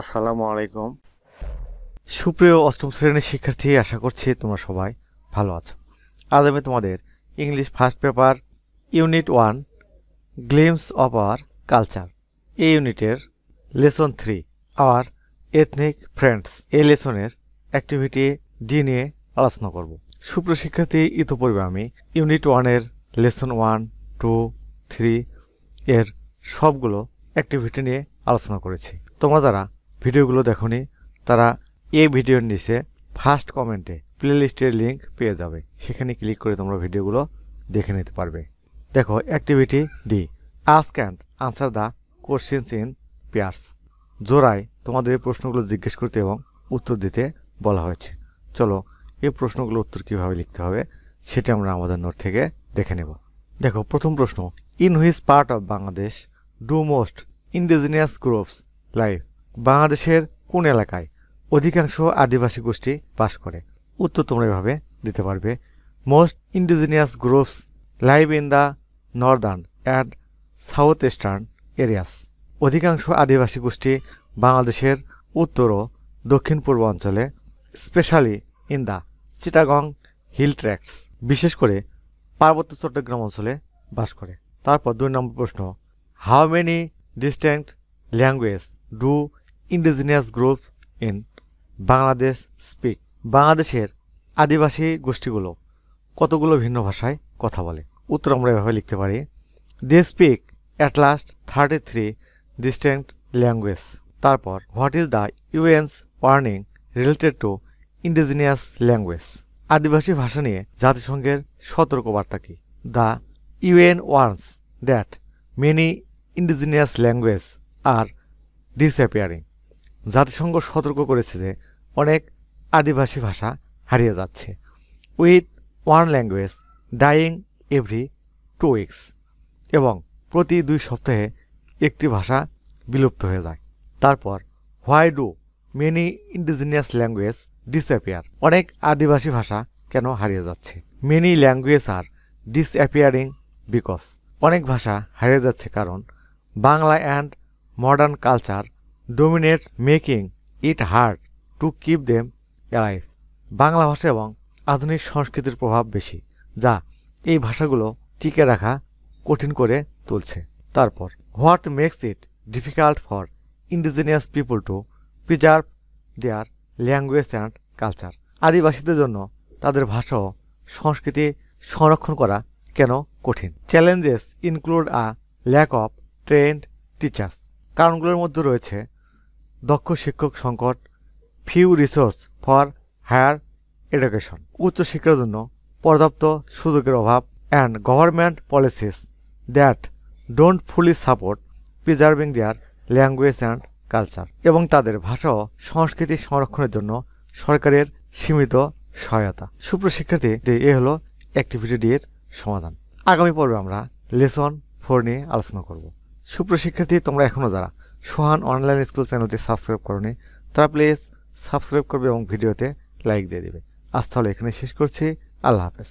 আসসালামু আলাইকুম। সুপ্রিয় অষ্টম শ্রেণীর শিক্ষার্থী, আশা করছি তোমরা সবাই ভালো আছো। আজ আমি তোমাদের English first paper unit 1 glimpse of our culture এই ইউনিটের লেসন 3 আওয়ার এথনিক ফ্রেন্ডস এই লেসনের অ্যাক্টিভিটি ডি নিয়ে আলোচনা করব। সুপ্রিয় শিক্ষার্থী, ইতিপূর্বে আমি ইউনিট 1-এর লেসন 1, 2, 3 এর সবগুলো অ্যাক্টিভিটি নিয়ে আলোচনা করেছি। তোমরা যারা ভিডিওগুলো দেখোনি তারা এই ভিডিওর নিচে ফার্স্ট কমেন্টে প্লেলিস্টের লিঙ্ক পেয়ে যাবে, সেখানে ক্লিক করে তোমরা ভিডিওগুলো দেখে নিতে পারবে। দেখো, activity D, ask and answer the questions in pairs. জোড়ায় তোমাদের এই প্রশ্নগুলো জিজ্ঞেস করতে এবং উত্তর দিতে বলা হয়েছে। চলো, এই প্রশ্নগুলোর উত্তর কীভাবে লিখতে হবে সেটা আমরা আমাদের নোট থেকে দেখে নেব। দেখো, প্রথম প্রশ্ন, in which part of Bangladesh do most indigenous groups live? বাংলাদেশের কোন এলাকায় অধিকাংশ আদিবাসী গোষ্ঠী বাস করে? উত্তর তোমরা এভাবে দিতে পারবে, most indigenous groups live in the northern and south eastern areas. অধিকাংশ আদিবাসী গোষ্ঠী বাংলাদেশের উত্তর ও দক্ষিণ পূর্ব অঞ্চলে, specially in the Chittagong hill tracts, বিশেষ করে পার্বত্য চট্টগ্রাম অঞ্চলে বাস করে। তারপর 2 নম্বর প্রশ্ন, how many distinct language do indigenous group in Bangladesh speak? বাংলাদেশের আদিবাসী গোষ্ঠীগুলো কতগুলো ভিন্ন ভাষায় কথা বলে? উত্তর আমরা এভাবে লিখতে পারি, they speak at least 33 distinct language. তারপর, what is the UN's warning related to indigenous language? আদিবাসী ভাষা নিয়ে জাতিসংঘের সতর্কবার্তা কি? The UN warns that many indigenous language are disappearing. জাতিসংঘ সতর্ক করেছে যে অনেক আদিবাসী ভাষা হারিয়ে যাচ্ছে। With one language dying every 2 weeks, এবং প্রতি 2 সপ্তাহে একটি ভাষা বিলুপ্ত হয়ে যায়। তারপর, why do many indigenous language disappear? অনেক আদিবাসী ভাষা কেন হারিয়ে যাচ্ছে? Many language are disappearing because. অনেক ভাষা হারিয়ে যাচ্ছে কারণ Bangla and modern culture dominate, making it hard to keep them alive. Bangla ভাষা এবং আধুনিক সংস্কৃতির প্রভাব বেশি, যা এই ভাষাগুলো টিকে রাখা কঠিন করে তুলছে। তারপর, what makes it difficult for indigenous people to preserve their language and culture? আদিবাসীদের জন্য তাদের ভাষা ও সংস্কৃতি সংরক্ষণ করা কেন কঠিন? Challenges include a lack of trained teachers. কারণগুলোর মধ্যে রয়েছে দক্ষ শিক্ষক সংকট, few resource for higher education, উচ্চশিক্ষার জন্য পর্যাপ্ত সুযোগের অভাব, and government policies that don't fully support preserving their language and culture, এবং তাদের ভাষা ও সংস্কৃতি সংরক্ষণের জন্য সরকারের সীমিত সহায়তা। সুপ্রিয় শিক্ষার্থী, এ হলো অ্যাক্টিভিটি ডি এর সমাধান। আগামী পর্বে আমরা লেসন 4 নিয়ে আলোচনা করব। সুপ্রিয় শিক্ষার্থী, তোমরা এখনও যারা সোহান অনলাইন স্কুল চ্যানেলটি সাবস্ক্রাইব করোনি তারা প্লিজ সাবস্ক্রাইব করবে এবং ভিডিওতে লাইক দিয়ে দেবে। আজ তাহলে এখানে শেষ করছি। আল্লাহ হাফেজ।